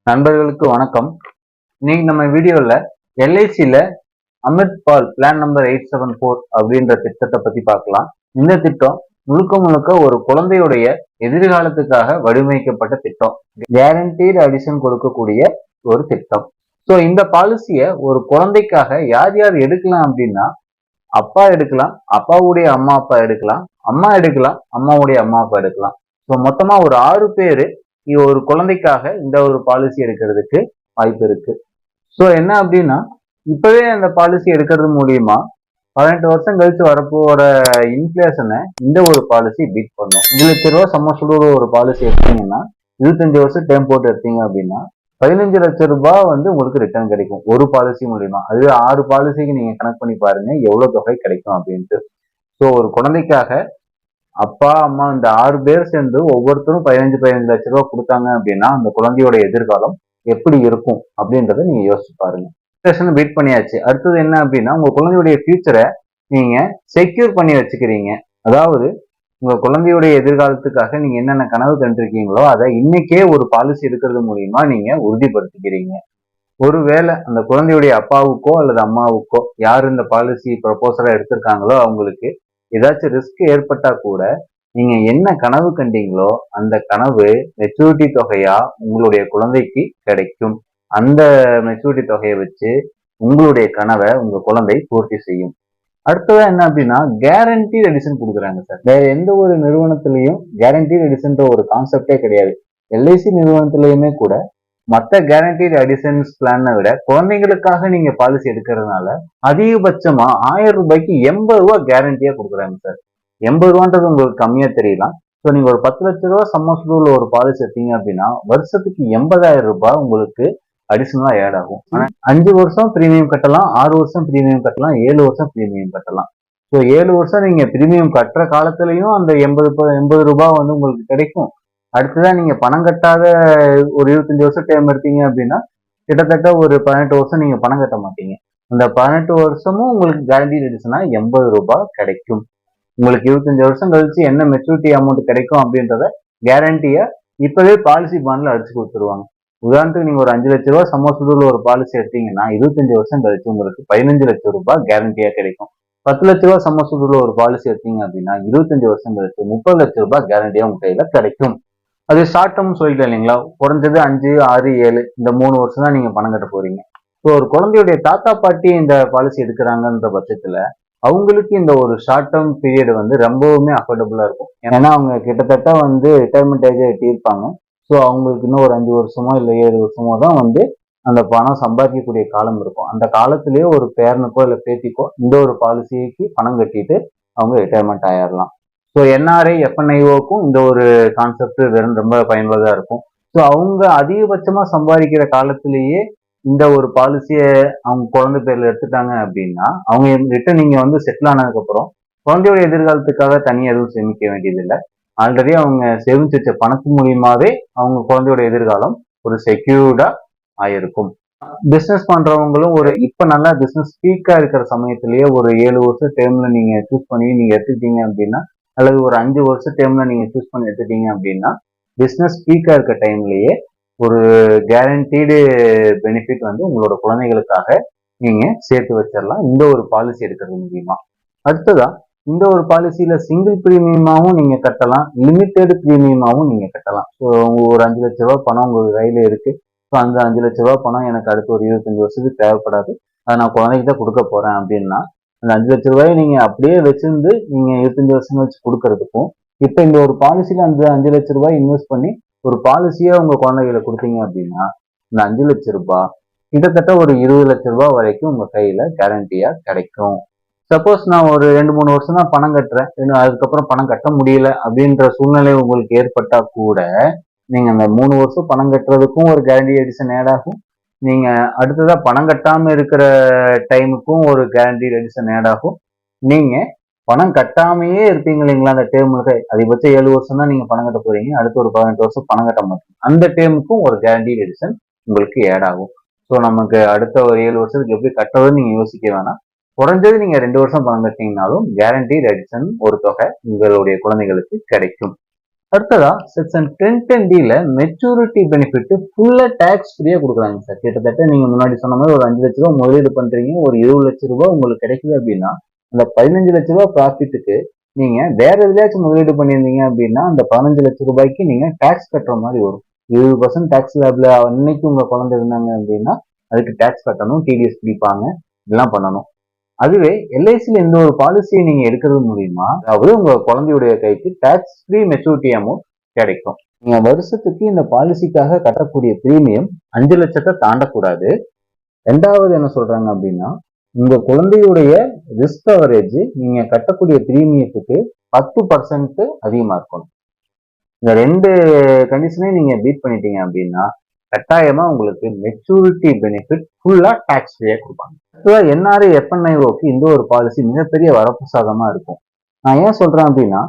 நண்பர்களுக்கு வணக்கம். இன்னைக்கு நம்ம வீடியோல எல்ஐசில அமிர்த் பால் பிளான் நம்பர் 874 அப்படின்ற திட்டத்தை பத்தி பார்க்கலாம். இந்த திட்டம் முழுக்க முழுக்க ஒரு குழந்தையுடைய எதிர்காலத்துக்காக வடிவமைக்கப்பட்ட திட்டம். கேரண்டீடு அடிஷன் கொடுக்கக்கூடிய ஒரு திட்டம். ஸோ இந்த பாலிசியை ஒரு குழந்தைக்காக யார் யார் எடுக்கலாம் அப்படின்னா, அப்பா எடுக்கலாம், அப்பாவுடைய அம்மா அப்பா எடுக்கலாம், அம்மா எடுக்கலாம், அம்மாவுடைய அம்மா அப்பா எடுக்கலாம். ஸோ மொத்தமா ஒரு 6 பேரு ஒரு குழந்தைக்காக இந்த ஒரு பாலிசி எடுக்கிறதுக்கு வாய்ப்பு இருக்கு. ஸோ என்ன அப்படின்னா, இப்பவே அந்த பாலிசி எடுக்கிறது மூலியமா 18 வருஷம் கழிச்சு வரப்போற இன்ஃபிளேஷனை இந்த ஒரு பாலிசி பீட் பண்ணும். 2 லட்ச ரூபா சம்மசூடு ஒரு பாலிசி எடுத்தீங்கன்னா 25 வருஷம் டேம் போட்டு எடுத்தீங்க அப்படின்னா 15 லட்சம் ரூபாய் வந்து உங்களுக்கு ரிட்டர்ன் கிடைக்கும் ஒரு பாலிசி மூலியமா. அதுவே 6 பாலிசிக்கு நீங்க கணக்கு பண்ணி பாருங்க எவ்வளவு தொகை கிடைக்கும் அப்படின்ட்டு. ஸோ ஒரு குழந்தைக்காக அப்பா அம்மா இந்த 6 பேர் சேர்ந்து ஒவ்வொருத்தரும் 15 லட்சம் ரூபாய் கொடுத்தாங்க அப்படின்னா அந்த குழந்தையோட எதிர்காலம் எப்படி இருக்கும் அப்படின்றத நீங்க யோசிச்சு பாருங்க. பீட் பண்ணியாச்சு. அடுத்தது என்ன அப்படின்னா, உங்க குழந்தையுடைய ஃபியூச்சரை நீங்க செக்யூர் பண்ணி வச்சுக்கிறீங்க. அதாவது உங்க குழந்தையுடைய எதிர்காலத்துக்காக நீங்க என்னென்ன கனவு கண்டிருக்கீங்களோ அதை இன்னைக்கே ஒரு பாலிசி எடுக்கிறது மூலியமா நீங்க உறுதிப்படுத்திக்கிறீங்க. ஒருவேளை அந்த குழந்தையுடைய அப்பாவுக்கோ அல்லது அம்மாவுக்கோ யார் இந்த பாலிசி ப்ரொபோசலா எடுத்திருக்காங்களோ அவங்களுக்கு ஏதாச்சும் ரிஸ்க் ஏற்பட்டா கூட நீங்க என்ன கனவு கண்டீங்களோ அந்த கனவு மெச்சூரிட்டி தொகையா உங்களுடைய குழந்தைக்கு கிடைக்கும். அந்த மெச்சூரிட்டி தொகையை வச்சு உங்களுடைய கனவை உங்க குழந்தை பூர்த்தி செய்யும். அடுத்ததா என்ன அப்படின்னா, கேரண்டீட் எடிஷன் கொடுக்குறாங்க சார். வேற எந்த ஒரு நிறுவனத்திலையும் கேரண்டீட் எடிஷன்ற ஒரு கான்செப்டே கிடையாது. எல்ஐசி நிறுவனத்திலையுமே கூட மற்ற கேரண்டீட் அடிஷன்ஸ் பிளானை விட குழந்தைங்களுக்காக நீங்க பாலிசி எடுக்கிறதுனால அதிகபட்சமா 1000 ரூபாய்க்கு 80 ரூபாய் கேரண்டியா கொடுக்குறாங்க சார். 80 ரூபான்றது உங்களுக்கு கம்மியா தெரியலாம். ஸோ நீங்க ஒரு 10 லட்ச ரூபாய் சம்மசூடுல ஒரு பாலிசி எடுத்தீங்க அப்படின்னா வருஷத்துக்கு 80,000 ரூபாய் உங்களுக்கு அடிஷனலா ஆட் ஆகும். ஆனா 5 வருஷம் பிரீமியம் கட்டலாம், 6 வருஷம் பிரீமியம் கட்டலாம், 7 வருஷம் பிரீமியம் கட்டலாம். ஸோ 7 வருஷம் நீங்க பிரீமியம் கட்டுற காலத்திலையும் அந்த 80 ரூபாய் வந்து உங்களுக்கு கிடைக்கும். அடுத்ததான் நீங்க பணம் கட்டாத ஒரு 25 வருஷம் டைம் எடுத்தீங்க அப்படின்னா கிட்டத்தட்ட ஒரு 18 வருஷம் நீங்க பணம் கட்ட மாட்டீங்க. அந்த 18 வருஷமும் உங்களுக்கு கேரண்டி எடிஷனா 80 ரூபாய் கிடைக்கும். உங்களுக்கு 25 வருஷம் கழிச்சு என்ன மெச்சூரிட்டி அமௌண்ட் கிடைக்கும் அப்படின்றத கேரண்டியா இப்பவே பாலிசி பாண்ட்ல அடிச்சு கொடுத்துருவாங்க. உதாரணத்துக்கு நீங்க ஒரு 5 லட்ச ரூபாய் சம்மசூடுல ஒரு பாலிசி எடுத்தீங்கன்னா 25 வருஷம் கழிச்சு உங்களுக்கு 15 லட்சம் ரூபாய் கேரண்டியா கிடைக்கும். 10 லட்ச ரூபாய் சம்மசூடுல ஒரு பாலிசி எடுத்தீங்க அப்படின்னா 25 வருஷம் கழிச்சு 30 லட்சம் ரூபாய் கேரண்டியா உங்க கையில கிடைக்கும். அது ஷார்ட் டேர்ம் சொல்லிட்டேன் இல்லைங்களா, குறைஞ்சது 5, 6, 7 இந்த 3 வருஷம் தான் நீங்க பணம் கட்ட போறீங்க. ஸோ ஒரு குழந்தையுடைய தாத்தா பாட்டி இந்த பாலிசி எடுக்கிறாங்கன்ற பட்சத்துல அவங்களுக்கு இந்த ஒரு ஷார்ட் டேர்ம் பீரியட் வந்து ரொம்பவுமே அஃபோர்டபுளா இருக்கும். ஏன்னா அவங்க கிட்டத்தட்ட வந்து ரிட்டையர்மெண்ட் ஏஜ் எட்டியிருப்பாங்க. ஸோ அவங்களுக்கு இன்னும் ஒரு 5 வருஷமோ இல்லை 7 வருஷமோ தான் வந்து அந்த பணம் சம்பாதிக்கக்கூடிய காலம் இருக்கும். அந்த காலத்திலேயே ஒரு பேரனுக்கோ இல்லை பேத்திக்கோ இந்த ஒரு பாலிசிக்கு பணம் கட்டிட்டு அவங்க ரிட்டையர்மெண்ட் ஆயிடலாம். ஸோ என்ஆர்ஐ எஃப்என்ஐஓக்கும் இந்த ஒரு கான்செப்ட் ரொம்ப பயனுள்ளதா இருக்கும். ஸோ அவங்க அதிகபட்சமா சம்பாதிக்கிற காலத்திலேயே இந்த ஒரு பாலிசியை அவங்க குழந்தை பேர்ல எடுத்துட்டாங்க அப்படின்னா அவங்க ரிட்டர்ன் நீங்க வந்து செட்டில் ஆனதுக்கு அப்புறம் குழந்தையோட எதிர்காலத்துக்காக தனியாக எதுவும் சேமிக்க வேண்டியதில்லை. ஆல்ரெடி அவங்க சேமிச்சு வச்ச பணத்து மூலியமாவே அவங்க குழந்தையோட எதிர்காலம் ஒரு செக்யூர்டா ஆயிருக்கும். பிசினஸ் பண்றவங்களும் ஒரு இப்ப நல்லா பிசினஸ் பீக்கா இருக்கிற சமயத்திலேயே ஒரு 7 வருஷம் டேர்ம்ல நீங்க சூஸ் பண்ணி நீங்க எடுத்துக்கிட்டீங்க அப்படின்னா அல்லது ஒரு 5 வருஷம் டைம்ல நீங்க சூஸ் பண்ணி எடுத்துட்டீங்க அப்படின்னா பிசினஸ் பீக்கா இருக்க டைம்லயே ஒரு கேரண்டீடு பெனிஃபிட் வந்து உங்களோட குழந்தைகளுக்காக நீங்க சேர்த்து வச்சிடலாம் இந்த ஒரு பாலிசி எடுக்கிறது மூலியமா. அடுத்ததா இந்த ஒரு பாலிசியில சிங்கிள் பிரீமியமாவும் நீங்க கட்டலாம், லிமிடெட் பிரீமியமாவும் நீங்க கட்டலாம். ஸோ ஒரு 5 லட்ச ரூபாய் பணம் உங்க கையில இருக்கு. ஸோ அந்த 5 லட்ச ரூபாய் பணம் எனக்கு அடுத்து ஒரு 25 வருஷத்துக்கு தேவைப்படாது, அதை நான் குழந்தைக்கு தான் கொடுக்க போறேன் அப்படின்னா அந்த 5 லட்ச ரூபாயை நீங்க அப்படியே வச்சிருந்து நீங்க 25 வருஷம் வச்சு கொடுக்கறதுக்கும் இப்ப இந்த ஒரு பாலிசியில அந்த 5 லட்ச ரூபாய் இன்வெஸ்ட் பண்ணி ஒரு பாலிசியா உங்க குழந்தைகளை கொடுத்தீங்க அப்படின்னா இந்த 5 லட்ச ரூபாய் கிட்டத்தட்ட ஒரு 20 லட்ச ரூபாய் வரைக்கும் உங்க கையில கேரண்டியா கிடைக்கும். சப்போஸ் நான் ஒரு 2-3 வருஷம் தான் பணம் கட்டுறேன், அதுக்கப்புறம் பணம் கட்ட முடியல அப்படின்ற சூழ்நிலை உங்களுக்கு ஏற்பட்டா கூட நீங்க அந்த 3 வருஷம் பணம் கட்டுறதுக்கும் ஒரு கேரண்டி எடிஷன் ஆட் ஆகும். நீங்க அடுத்ததா பணம் கட்டாம இருக்கிற டைமுக்கும் ஒரு கேரண்டி எடிஷன் ஆட் ஆகும். நீங்க பணம் கட்டாமையே இருப்பீங்க இல்லைங்களா அந்த டேர்முக்கு, அதிகபட்சம் 7 வருஷம் தான் நீங்க பணம் கட்ட போறீங்க, அடுத்து ஒரு 18 வருஷம் பணம் கட்ட மாட்டீங்க, அந்த டேர்முக்கும் ஒரு கேரண்டி எடிஷன் உங்களுக்கு ஆட் ஆகும். ஸோ நமக்கு அடுத்த ஒரு 7 வருஷத்துக்கு எப்படி கட்டுறதுன்னு நீங்க யோசிக்க வேணாம். குறைஞ்சது நீங்க 2 வருஷம் பணம் கட்டிங்கனாலும் கேரண்டி எடிஷன் ஒரு தொகை உங்களுடைய குழந்தைகளுக்கு கிடைக்கும். அடுத்ததா செக்ஷன் 1010D மெச்சூரிட்டி பெனிஃபிட் ஃபுல்லா டாக்ஸ் ஃப்ரீயா கொடுக்குறாங்க சார். கிட்டத்தட்ட நீங்க முன்னாடி சொன்ன மாதிரி ஒரு 5 லட்ச ரூபாய் முதலீடு பண்றீங்க, ஒரு 20 லட்ச ரூபாய் உங்களுக்கு கிடைக்குது அப்படின்னா அந்த 15 லட்ச ரூபாய் ப்ராஃபிட்டுக்கு நீங்க வேற எதுலயாச்சும் முதலீடு பண்ணியிருந்தீங்க அப்படின்னா அந்த 15 லட்ச ரூபாய்க்கு நீங்க டாக்ஸ் கட்டுற மாதிரி வரும். 20% டாக்ஸ் லேப்ல அன்னைக்கு உங்க குழந்தை இருந்தாங்க அப்படின்னா அதுக்கு டாக்ஸ் கட்டணும், டிடிஎஸ் பிடிப்பாங்க, இதெல்லாம் பண்ணணும். அதுவே எல்ஐசியில் இந்த ஒரு பாலிசியை நீங்க எடுக்கிறது மூலியமா அதாவது உங்க குழந்தையுடைய கைக்கு டாக்ஸ் ஃப்ரீ மெச்சூரிட்டி அமௌண்ட் கிடைக்கும். நீங்க வருஷத்துக்கு இந்த பாலிசிக்காக கட்டக்கூடிய பிரீமியம் 5 லட்சத்தை தாண்டக்கூடாது. ரெண்டாவது என்ன சொல்றாங்க அப்படின்னா உங்க குழந்தையுடைய ரிஸ்க் கவரேஜ் நீங்க கட்டக்கூடிய பிரீமியத்துக்கு 10% அதிகமா இருக்கணும். இந்த 2 கண்டிஷனையும் நீங்க பீட் பண்ணிட்டீங்க அப்படின்னா கட்டாயமா உங்களுக்கு மெச்சூரிட்டி பெனிஃபிட் ஃபுல்லா டாக்ஸ் ஃப்ரீயா கொடுப்பாங்க. என்ஆர்ஐ எஃப்என்ஐஓக்கு இந்த ஒரு பாலிசி மிகப்பெரிய வரப்பிரசாதமா இருக்கும். நான் ஏன் சொல்றேன் அப்படின்னா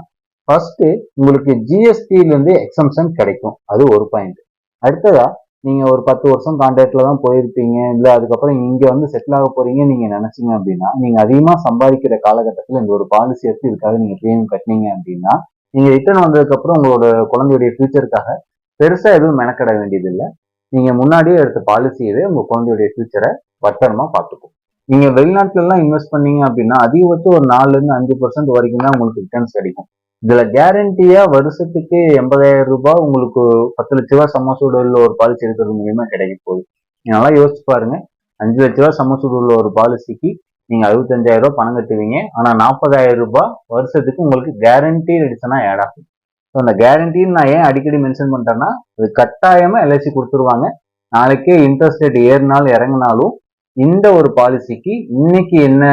ஃபர்ஸ்ட் உங்களுக்கு ஜிஎஸ்டில இருந்து எக்ஸம்ஷன் கிடைக்கும், அது ஒரு பாயிண்ட். அடுத்ததா நீங்க ஒரு 10 வருஷம் கான்ட்ராக்ட்ல தான் போயிருப்பீங்க, இல்ல அதுக்கப்புறம் இங்க வந்து செட்டில் ஆக போறீங்க நீங்க நினைச்சீங்க அப்படின்னா நீங்க அதிகமா சம்பாதிக்கிற காலகட்டத்தில் இந்த ஒரு பாலிசி எடுத்து இதுக்காக நீங்க பிரீமியம் கட்டினீங்க அப்படின்னா நீங்க ரிட்டர்ன் வந்ததுக்கு அப்புறம் உங்களோட குழந்தையுடைய ஃபியூச்சருக்காக பெருசா எதுவும் மெனக்கட வேண்டியது இல்லை. நீங்க முன்னாடியே எடுத்த பாலிசியவே உங்க குழந்தையுடைய ஃபியூச்சரை பத்திரமா பார்த்துக்கும். நீங்க வெளிநாட்டுல எல்லாம் இன்வெஸ்ட் பண்ணீங்க அப்படின்னா அதிகபட்சம் ஒரு 4-5% வரைக்கும் தான் உங்களுக்கு ரிட்டர்ன்ஸ் கிடைக்கும். இதுல கேரண்டியா வருஷத்துக்கு 80,000 ரூபாய் உங்களுக்கு 10 லட்ச ரூபாய் சம்மசூடு உள்ள ஒரு பாலிசி எடுக்கிறது மூலியமா கிடைக்க போகுது. நீங்க நல்லா யோசிச்சு பாருங்க. 5 லட்ச ரூபாய் சம்மசூடு உள்ள ஒரு பாலிசிக்கு நீங்க 65,000 ரூபாய் பணம் கட்டுவீங்க, ஆனா 40,000 ரூபாய் வருஷத்துக்கு உங்களுக்கு கேரண்டி எடிஷனா ஆட் ஆகும். அந்த கேரண்டின்னு நான் ஏன் அடிக்கடி மென்ஷன் பண்றேன்னா அது கட்டாயமா எல்ஐசி கொடுத்துருவாங்க. நாளைக்கே இன்ட்ரெஸ்ட் ரேட் ஏறினாலும் இறங்கினாலும் இந்த ஒரு பாலிசிக்கு இன்னைக்கு என்ன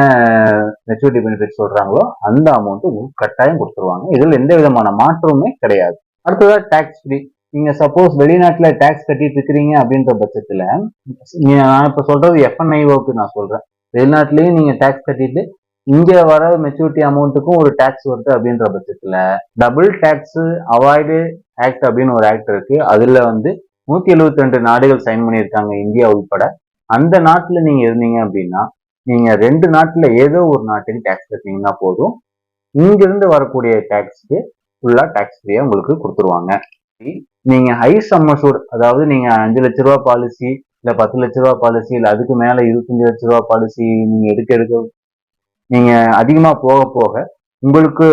மெச்சூரிட்டி பெனிஃபிட் சொல்றாங்களோ அந்த அமௌண்ட் உங்களுக்கு கட்டாயம் கொடுத்துருவாங்க. இதுல எந்த விதமான மாற்றமுமே கிடையாது. அடுத்ததா டாக்ஸ் ஃப்ரீ. நீங்க சப்போஸ் வெளிநாட்டுல டாக்ஸ் கட்டிட்டு இருக்கிறீங்க அப்படின்ற பட்சத்துல நான் இப்ப சொல்றது எஃப்என்ஐஓக்கு நான் சொல்றேன். வெளிநாட்டுலயும் நீங்க டாக்ஸ் கட்டிட்டு இங்க வர மெச்சூரிட்டி அமௌண்ட்டுக்கும் ஒரு டாக்ஸ் வருது அப்படின்ற பட்சத்துல டபுள் டாக்ஸ் அவாய்டு ஆக்ட் அப்படின்னு ஒரு ஆக்ட் இருக்கு. அதுல வந்து 172 நாடுகள் சைன் பண்ணியிருக்காங்க, இந்தியா உள்பட. அந்த நாட்டுல நீங்க இருந்தீங்க அப்படின்னா நீங்க 2 நாட்டுல ஏதோ ஒரு நாட்டுக்கு டாக்ஸ் கட்டினீங்கன்னா போதும், இங்க இருந்து வரக்கூடிய டாக்ஸ்க்கு ஃபுல்லா டாக்ஸ் ஃப்ரீயா உங்களுக்கு கொடுத்துருவாங்க. நீங்க ஹை சம் அஷ்யூர்ட், அதாவது நீங்க 5 லட்ச ரூபாய் பாலிசி இல்ல 10 லட்ச ரூபாய் பாலிசி இல்ல அதுக்கு மேல 25 லட்ச ரூபாய் பாலிசி நீங்க எடுக்க நீங்க அதிகமா போக போக உங்களுக்கு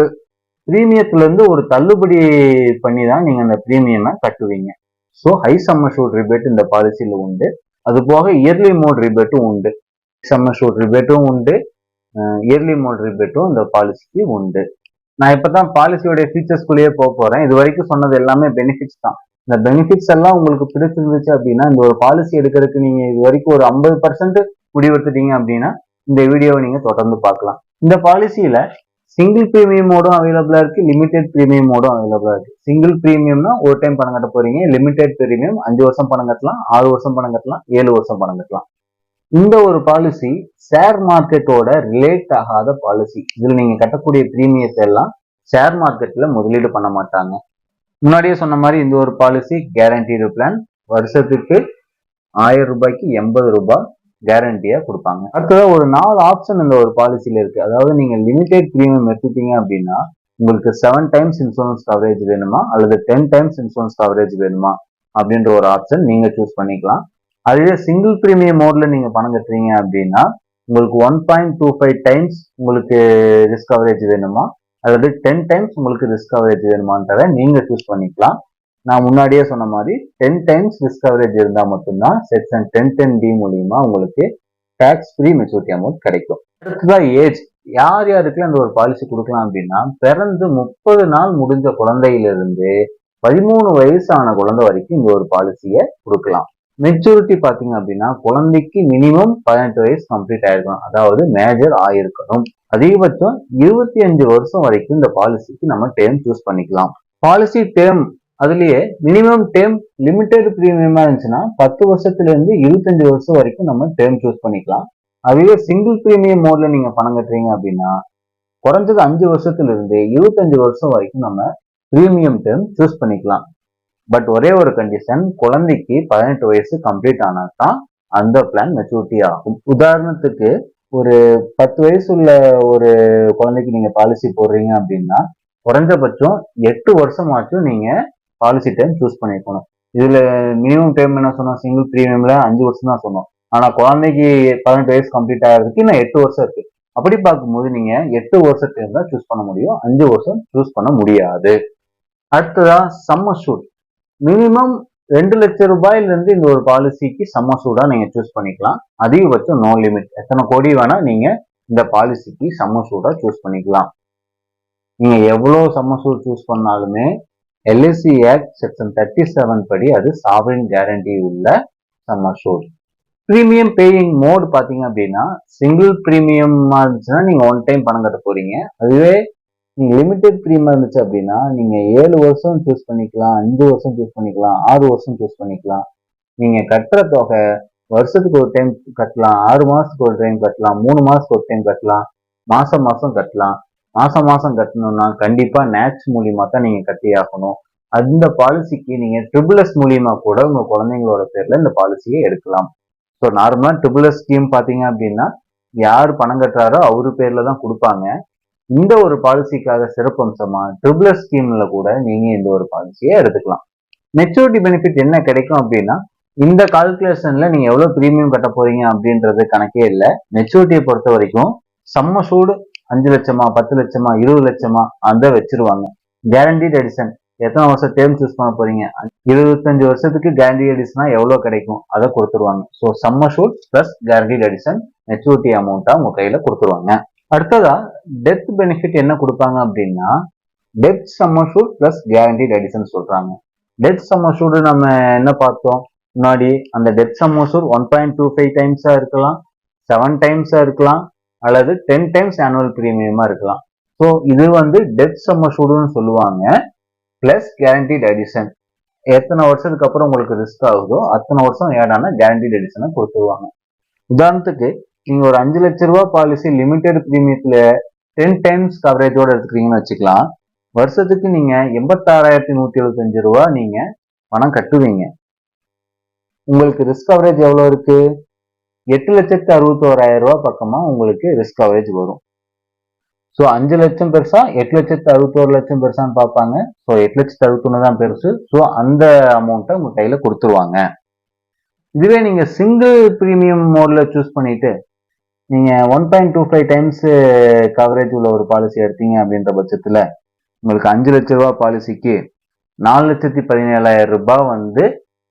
பிரீமியத்துல இருந்து ஒரு தள்ளுபடி பண்ணி தான் நீங்க அந்த பிரீமியமை கட்டுவீங்க. So high sum assured rebate இந்த பாலிசியில உண்டு. அது போக இயர்லி மோட் ரிபேட்டும் உண்டு. சம் அஷ்யூர்ட் ரிபேட்டும் உண்டு, இயர்லி மோட் ரிபேட்டும் இந்த பாலிசிக்கு உண்டு. நான் இப்பதான் பாலிசியோடைய ஃபீச்சர்ஸ்குள்ளேயே போக போறேன். இது வரைக்கும் சொன்னது எல்லாமே பெனிஃபிட்ஸ் தான். இந்த பெனிஃபிட்ஸ் எல்லாம் உங்களுக்கு பிடிச்சிருந்துச்சு அப்படின்னா இந்த ஒரு பாலிசி எடுக்கிறதுக்கு நீங்க இது வரைக்கும் ஒரு 50% முடிவெடுத்துட்டீங்க அப்படின்னா இந்த வீடியோவை நீங்க தொடர்ந்து பார்க்கலாம். இந்த பாலிசியில சிங்கிள் பிரீமியம் மோடும் அவைலபிளா இருக்கு, லிமிடெட் பிரீமியம் மோடும் அவைலபிளா இருக்கு. சிங்கிள் பிரீமியம்னா ஒரு டைம் பணம் கட்ட போறீங்க, லிமிடெட் பிரீமியம் 5 வருஷம் பணம் கட்டலாம், 6 வருஷம் பணம் கட்டலாம், 7 வருஷம் பணம் கட்டலாம். இந்த ஒரு பாலிசி ஷேர் மார்க்கெட்டோட ரிலேட் ஆகாத பாலிசி. இதுல நீங்க கட்டக்கூடிய பிரீமியத்தை எல்லாம் ஷேர் மார்க்கெட்ல முதலீடு பண்ண மாட்டாங்க. முன்னாடியே சொன்ன மாதிரி இந்த ஒரு பாலிசி கேரண்டீடு பிளான், வருஷத்துக்கு 1000 ரூபாய்க்கு 80 ரூபாய் கேரண்டியா கொடுப்பாங்க. அடுத்தது ஒரு 4 ஆப்ஷன் இந்த ஒரு பாலிசியில இருக்கு. அதாவது நீங்க லிமிடெட் பிரீமியம் எடுத்துட்டீங்க அப்படின்னா உங்களுக்கு 7 டைம்ஸ் இன்சூரன்ஸ் கவரேஜ் வேணுமா அல்லது 10 டைம்ஸ் இன்சூரன்ஸ் கவரேஜ் வேணுமா அப்படின்ற ஒரு ஆப்ஷன் நீங்க சூஸ் பண்ணிக்கலாம். அதுவே சிங்கிள் பிரீமியம் மோட்ல நீங்க பணம் கட்டுறீங்க அப்படின்னா உங்களுக்கு 1.25 டைம்ஸ் உங்களுக்கு ரிஸ்க் கவரேஜ் வேணுமா அல்லது 10 டைம்ஸ் உங்களுக்கு ரிஸ்க் கவரேஜ் வேணுமான்றத நீங்க சூஸ் பண்ணிக்கலாம். நான் முன்னாடியே சொன்ன மாதிரி 10 டைம்ஸ் ரிஸ்க் கவரேஜ் இருந்தா மட்டும்தான் செக்ஷன் 1010D மூலியமா உங்களுக்கு டாக்ஸ் ஃப்ரீ மெச்சூரிட்டி அமௌண்ட் கிடைக்கும். அடுத்ததான் ஏஜ். யார் யாருக்குலாம் இந்த ஒரு பாலிசி கொடுக்கலாம் அப்படின்னா பிறந்து 30 நாள் முடிஞ்ச குழந்தையிலிருந்து 13 வயசான குழந்தை வரைக்கும் இந்த ஒரு பாலிசியை கொடுக்கலாம். மெச்சூரிட்டி பாத்தீங்க அப்படின்னா குழந்தைக்கு மினிமம் 18 வயசு கம்ப்ளீட் ஆயிருக்கணும், அதாவது மேஜர் ஆயிருக்கணும். அதிகபட்சம் 25 வருஷம் வரைக்கும் இந்த பாலிசிக்கு நம்ம டேர்ம் சூஸ் பண்ணிக்கலாம். பாலிசி டேர்ம் அதுலயே மினிமம் டேர்ம் லிமிடெட் பிரீமியமா இருந்துச்சுன்னா 10 வருஷத்துல இருந்து 25 வருஷம் வரைக்கும் நம்ம டேர்ம் சூஸ் பண்ணிக்கலாம். அதுவே சிங்கிள் பிரீமியம் மோட்ல நீங்க பணம் கட்டுறீங்க அப்படின்னா குறைஞ்சது 5 வருஷத்துல இருந்து 25 வருஷம் வரைக்கும் நம்ம பிரீமியம் டேர்ம் சூஸ் பண்ணிக்கலாம். பட் ஒரே ஒரு கண்டிஷன், குழந்தைக்கு 18 வயசு கம்ப்ளீட் ஆனா தான் அந்த பிளான் மெச்சூரிட்டி ஆகும். உதாரணத்துக்கு ஒரு 10 வயசு உள்ள ஒரு குழந்தைக்கு நீங்க பாலிசி போடுறீங்க அப்படின்னா குறைஞ்சபட்சம் 8 வருஷமாச்சும் நீங்க பாலிசி டைம் சூஸ் பண்ணிருக்கணும். இதுல மினிமம் டைம் என்ன சொன்னோம், சிங்கிள் பிரீமியம்ல 5 வருஷம் தான் சொன்னோம். ஆனா குழந்தைக்கு 18 வயசு கம்ப்ளீட் ஆகிறதுக்கு இன்னும் 8 வருஷம் இருக்கு. அப்படி பார்க்கும்போது நீங்க 8 வருஷத்துல தான் சூஸ் பண்ண முடியும், 5 வருஷம் சூஸ் பண்ண முடியாது. அடுத்ததா சம் அஷ்யூர்ட். மினிமம் 2 லட்சம் ரூபாயில இருந்து இந்த ஒரு பாலிசிக்கு சம் அஷ்யூர்டா நீங்க சூஸ் பண்ணிக்கலாம். அதிகபட்சம் நோ லிமிட், எத்தனை கோடி வேணா நீங்க இந்த பாலிசிக்கு சம் அஷ்யூர்டா சூஸ் பண்ணிக்கலாம். நீங்க எவ்வளவு சம் அஷ்யூர்ட் சூஸ் பண்ணாலுமே எல்ஐசி ஆக்ட் செக்ஷன் 37 படி அது சாவரின் கேரண்டி உள்ள sum assured. Premium paying mode பாத்தீங்க அப்படின்னா சிங்கிள் பிரீமியம் இருந்துச்சுன்னா நீங்க ஒன் டைம் பணம் கட்ட போறீங்க. அதுவே நீங்க லிமிடெட் பிரீமியம் இருந்துச்சு அப்படின்னா நீங்க 7 வருஷம் சூஸ் பண்ணிக்கலாம், 5 வருஷம் சூஸ் பண்ணிக்கலாம், 6 வருஷம் சூஸ் பண்ணிக்கலாம். நீங்க கட்டுற தொகை வருஷத்துக்கு ஒரு டைம் கட்டலாம், 6 மாசத்துக்கு ஒரு டைம் கட்டலாம், 3 மாசத்துக்கு ஒரு டைம் கட்டலாம், மாசம் மாசம் கட்டலாம். மாசம் மாசம் கட்டணும்னா கண்டிப்பா நேட்ச் மூலியமா தான் நீங்க கட்டி ஆகணும். அந்த பாலிசிக்கு நீங்க ட்ரிபிள்எஸ் மூலியமா கூட உங்க குழந்தைங்களோட பேர்ல இந்த பாலிசியை எடுக்கலாம். ஸோ நார்மலா ட்ரிபிள்எஸ் ஸ்கீம் பாத்தீங்க அப்படின்னா யார் பணம் கட்டுறாரோ அவரு பேர்ல தான் கொடுப்பாங்க. இந்த ஒரு பாலிசிக்காக சிறப்பம்சமா ட்ரிபிள்எஸ் ஸ்கீம்ல கூட நீங்க இந்த ஒரு பாலிசியை எடுத்துக்கலாம். மெச்சூரிட்டி பெனிஃபிட் என்ன கிடைக்கும் அப்படின்னா இந்த கால்குலேஷன்ல நீங்க எவ்வளவு பிரீமியம் கட்ட போறீங்க அப்படின்றது கணக்கே இல்லை. மெச்சூரிட்டியை பொறுத்த வரைக்கும் சம் அஷ்யூர்ட் 5 லட்சமா 10 லட்சமா 20 லட்சமா அதை வச்சிருவாங்க. கேரண்டீட் எடிஷன் எத்தனை வருஷம் டேர்ம் சூஸ் பண்ண போறீங்க, 25 வருஷத்துக்கு கேரண்டி எடிஷனா எவ்வளவு கிடைக்கும் அதை கொடுத்துருவாங்க. So sum assured plus guaranteed addition maturity அமௌண்ட்டா உங்க கையில கொடுத்துருவாங்க. அடுத்ததா டெத் பெனிஃபிட் என்ன கொடுப்பாங்க அப்படின்னா death sum assured plus guaranteed addition சொல்றாங்க. டெத் சம் அஷ்யூர்டு நம்ம என்ன பார்த்தோம் முன்னாடி, அந்த டெத் சம் அஷ்யூர்ட் 1.25 டைம்ஸா இருக்கலாம், 7 டைம்ஸா இருக்கலாம், அல்லது 10 டைம்ஸ் ஆனுவல் பிரீமியமா இருக்கலாம். ஸோ இது வந்து டெத் சம் அஷ்யூர்டுன்னு சொல்லுவாங்க. பிளஸ் கேரண்டீட் எடிஷன் எத்தனை வருஷத்துக்கு அப்புறம் உங்களுக்கு ரிஸ்க் ஆகுதோ அத்தனை வருஷம் ஏடான கேரண்டீட் எடிஷனை கொடுத்துருவாங்க. உதாரணத்துக்கு நீங்க ஒரு 5 லட்சம் ரூபாய் பாலிசி லிமிடெட் பிரீமியத்துல 10 டைம்ஸ் கவரேஜோட எடுத்துக்கிறீங்கன்னு வச்சுக்கலாம். வருஷத்துக்கு நீங்க 86,175 ரூபாய் நீங்க பணம் கட்டுவீங்க. உங்களுக்கு ரிஸ்க் கவரேஜ் எவ்வளவு இருக்கு, 8,61,000 ரூபாய் பக்கமா உங்களுக்கு ரிஸ்க் கவரேஜ் வரும். ஸோ 5 லட்சம் பெருசா 8,61,00,000 பெருசான்னு பார்ப்பாங்க. ஸோ 8,61,000 தான் பெருசு. ஸோ அந்த அமௌண்ட்டை உங்க கையில கொடுத்துருவாங்க. இதுவே நீங்க சிங்கிள் பிரீமியம் மோட்ல சூஸ் பண்ணிட்டு நீங்க 1.25 டைம்ஸ் கவரேஜ் உள்ள ஒரு பாலிசி எடுத்தீங்க அப்படின்ற பட்சத்துல உங்களுக்கு 5 லட்சம் ரூபாய் பாலிசிக்கு 4,17,000 ரூபாய் வந்து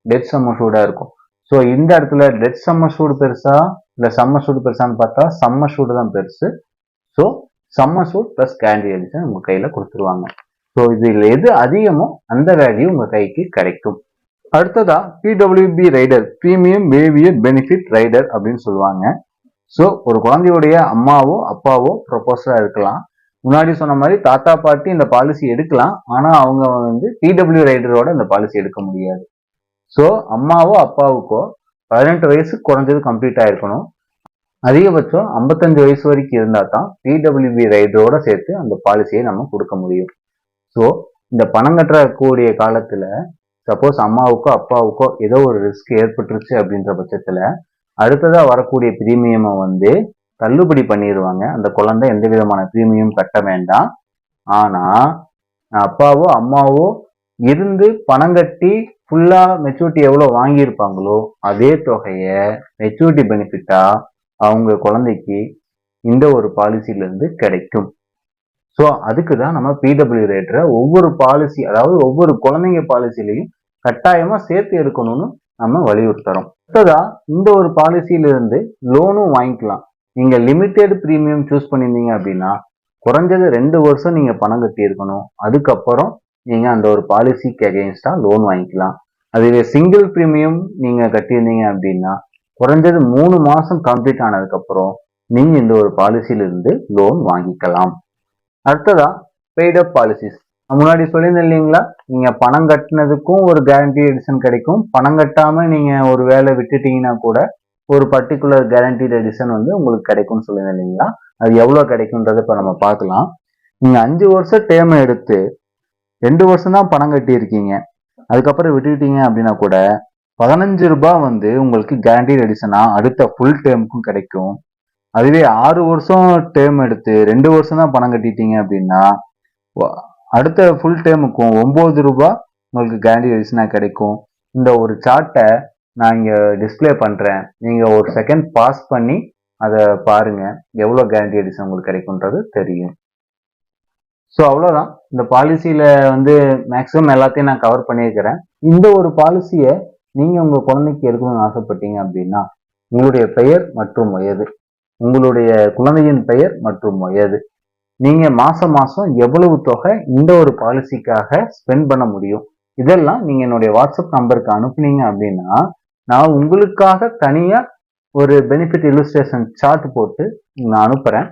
டெத் சம் அஷ்யூர்டா இருக்கும். ஸோ இந்த இடத்துல டெத் சம் அஷ்யூர்டு பெருசா இல்ல சம் அஷ்யூர்டு பெருசான்னு பார்த்தா சம் அஷ்யூர்டு தான் பெருசு. So sum assured plus guarantee edition உங்க கையில கொடுத்துருவாங்க. ஸோ இதுல எது அதிகமோ அந்த வேல்யூ உங்க கைக்கு கிடைக்கும். அடுத்ததா PWB rider, premium waiver benefit rider அப்படின்னு சொல்லுவாங்க. ஸோ ஒரு குழந்தையுடைய அம்மாவோ அப்பாவோ ப்ரொபோசரா இருக்கலாம். முன்னாடி சொன்ன மாதிரி தாத்தா பாட்டி இந்த பாலிசி எடுக்கலாம். ஆனா அவங்க வந்து பிடபிள்யூ ரைடரோட இந்த பாலிசி எடுக்க முடியாது. ஸோ அம்மாவோ அப்பாவுக்கோ 18 வயசு குறைஞ்சது கம்ப்ளீட் ஆயிருக்கணும். அதிகபட்சம் 55 வயசு வரைக்கும் இருந்தா தான் பிடபிள்யூபி ரைடரோட சேர்த்து அந்த பாலிசியை நம்ம கொடுக்க முடியும். ஸோ இந்த பணம் கட்டக்கூடிய காலத்துல சப்போஸ் அம்மாவுக்கோ அப்பாவுக்கோ ஏதோ ஒரு ரிஸ்க் ஏற்பட்டுருச்சு அப்படின்ற பட்சத்துல அடுத்ததா வரக்கூடிய பிரீமியமை வந்து தள்ளுபடி பண்ணிடுவாங்க. அந்த குழந்தை எந்த விதமான பிரீமியம் கட்ட வேண்டாம். ஆனா அப்பாவோ அம்மாவோ இருந்து பணம் கட்டி ஃபுல்லா மெச்சூரிட்டி எவ்வளவு வாங்கியிருப்பாங்களோ அதே தொகைய மெச்சூரிட்டி பெனிஃபிட்டா அவங்க குழந்தைக்கு இந்த ஒரு பாலிசில இருந்து கிடைக்கும். ஸோ அதுக்கு தான் நம்ம பிடபிள்யூ ரேட்டரை ஒவ்வொரு பாலிசி, அதாவது ஒவ்வொரு குழந்தைங்க பாலிசிலையும் கட்டாயமா சேர்த்து எடுக்கணும்னு நம்ம வலியுறுத்துறோம். அடுத்ததா இந்த ஒரு பாலிசியில இருந்து லோனும் வாங்கிக்கலாம். நீங்க லிமிடெட் பிரீமியம் சூஸ் பண்ணியிருந்தீங்க அப்படின்னா குறைஞ்சது 2 வருஷம் நீங்க பணம் கட்டி இருக்கணும். அதுக்கப்புறம் நீங்க அந்த ஒரு பாலிசிக்கு அகெயின்ஸ்டா லோன் வாங்கிக்கலாம். அதுவே சிங்கிள் பிரீமியம் நீங்க கட்டியிருந்தீங்க அப்படின்னா குறைஞ்சது 3 மாசம் கம்ப்ளீட் ஆனதுக்கு அப்புறம் நீங்க இந்த ஒரு பாலிசியில இருந்து லோன் வாங்கிக்கலாம். அடுத்ததா பெய்ட் அப் பாலிசிஸ். முன்னாடி சொல்லியிருந்தேன் இல்லைங்களா, நீங்க பணம் கட்டினதுக்கும் ஒரு கேரண்டி எடிஷன் கிடைக்கும். பணம் கட்டாம நீங்க ஒரு வேலை விட்டுட்டீங்கன்னா கூட ஒரு பர்டிகுலர் கேரண்டீட் எடிஷன் வந்து உங்களுக்கு கிடைக்கும்னு சொல்லியிருந்தேன் இல்லைங்களா. அது எவ்வளவு கிடைக்கும்ன்றத இப்ப நம்ம பார்க்கலாம். நீங்க 5 வருஷம் டேர்ம் எடுத்து 2 வருஷம் தான் பணம் கட்டி இருக்கீங்க, அதுக்கப்புறம் விட்டுட்டீங்க அப்படின்னா கூட 15 ரூபாய் வந்து உங்களுக்கு கேரண்டீட் எடிஷனா அடுத்த ஃபுல் டேர்முக்கும் கிடைக்கும். அதுவே 6 வருஷம் டேர்ம் எடுத்து 2 வருஷம் தான் பணம் கட்டிட்டீங்க அப்படின்னா அடுத்த ஃபுல் டேமுக்கும் 9 ரூபாய் உங்களுக்கு கேரண்டி அடிஷனாக கிடைக்கும். இந்த ஒரு சார்ட்டை நான் இங்கே டிஸ்பிளே பண்ணுறேன், நீங்கள் ஒரு செகண்ட் பாஸ் பண்ணி அதை பாருங்க, எவ்வளோ கேரண்டி அடிஷன் உங்களுக்கு கிடைக்கும்ன்றது தெரியும். ஸோ அவ்வளோதான். இந்த பாலிசியில் மேக்ஸிமம் எல்லாத்தையும் நான் கவர் பண்ணியிருக்கிறேன். இந்த ஒரு பாலிசியை நீங்கள் உங்கள் குழந்தைக்கு எடுக்கணும்னு ஆசைப்பட்டீங்க அப்படின்னா உங்களுடைய பெயர் மற்றும் வயது, உங்களுடைய குழந்தையின் பெயர் மற்றும் வயது, நீங்க மாசம் எவ்வளவு தொகை இந்த ஒரு பாலிசிக்காக ஸ்பெண்ட் பண்ண முடியும், இதெல்லாம் நீங்க என்னுடைய வாட்ஸ்அப் நம்பருக்கு அனுப்புனீங்க அப்படின்னா நான் உங்களுக்காக தனியா ஒரு பெனிஃபிட் இல்லுஸ்ட்ரேஷன் சார்ட் போட்டு நான் அனுப்புறேன்.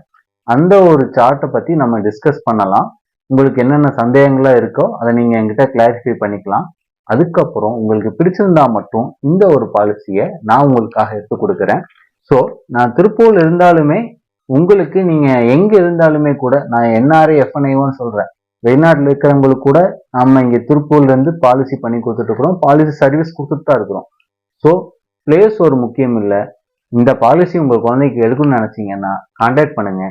அந்த ஒரு சார்ட்டை பத்தி நம்ம டிஸ்கஸ் பண்ணலாம். உங்களுக்கு என்னென்ன சந்தேகங்களா இருக்கோ அதை நீங்க என்கிட்ட கிளாரிஃபை பண்ணிக்கலாம். அதுக்கப்புறம் உங்களுக்கு பிடிச்சிருந்தா மட்டும் இந்த ஒரு பாலிசியை நான் உங்களுக்காக எடுத்து கொடுக்குறேன். ஸோ நான் திருப்பூர்ல இருந்தாலுமே உங்களுக்கு நீங்க எங்க இருந்தாலுமே கூட நான் என்ஆர்ஐ எஃப்என்ஐன்னு சொல்றேன், வெளிநாட்டில் இருக்கிறவங்களுக்கு கூட நம்ம இங்க திருப்பூர்ல இருந்து பாலிசி பண்ணி கொடுத்துட்டு இருக்கிறோம், பாலிசி சர்வீஸ் கொடுத்துட்டு தான் இருக்கிறோம். ஸோ பிளேஸ் ஒரு முக்கியம் இல்லை. இந்த பாலிசி உங்க குழந்தைக்கு எடுக்கணும்னு நினைச்சீங்கன்னா கான்டாக்ட் பண்ணுங்க,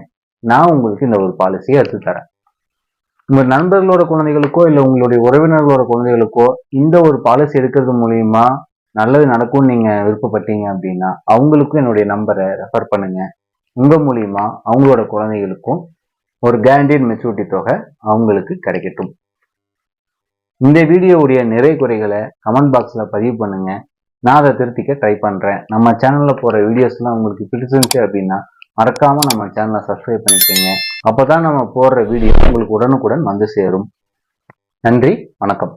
நான் உங்களுக்கு இந்த ஒரு பாலிசியை எடுத்து தரேன். உங்க நண்பர்களோட குழந்தைகளுக்கோ இல்லை உங்களுடைய உறவினர்களோட குழந்தைகளுக்கோ இந்த ஒரு பாலிசி எடுக்கிறது மூலியமா நல்லது நடக்கும்னு நீங்க விருப்பப்பட்டீங்க அப்படின்னா அவங்களுக்கும் என்னுடைய நம்பரை ரெஃபர் பண்ணுங்க. உங்க மூலியமா அவங்களோட குழந்தைகளுக்கும் ஒரு கேரண்டீட் மெச்சூரிட்டி தொகை அவங்களுக்கு கிடைக்கட்டும். இந்த வீடியோவுடைய நிறை குறைகளை கமெண்ட் பாக்ஸ்ல பதிவு பண்ணுங்க, நான் அதை திருத்திக்க ட்ரை பண்றேன். நம்ம சேனல்ல போற வீடியோஸ்லாம் உங்களுக்கு பிடிச்சிருந்துச்சு அப்படின்னா மறக்காம நம்ம சேனலை சப்ஸ்கிரைப் பண்ணிக்கோங்க. அப்பதான் நம்ம போடுற வீடியோ உங்களுக்கு உடனுக்குடன் வந்து சேரும். நன்றி, வணக்கம்.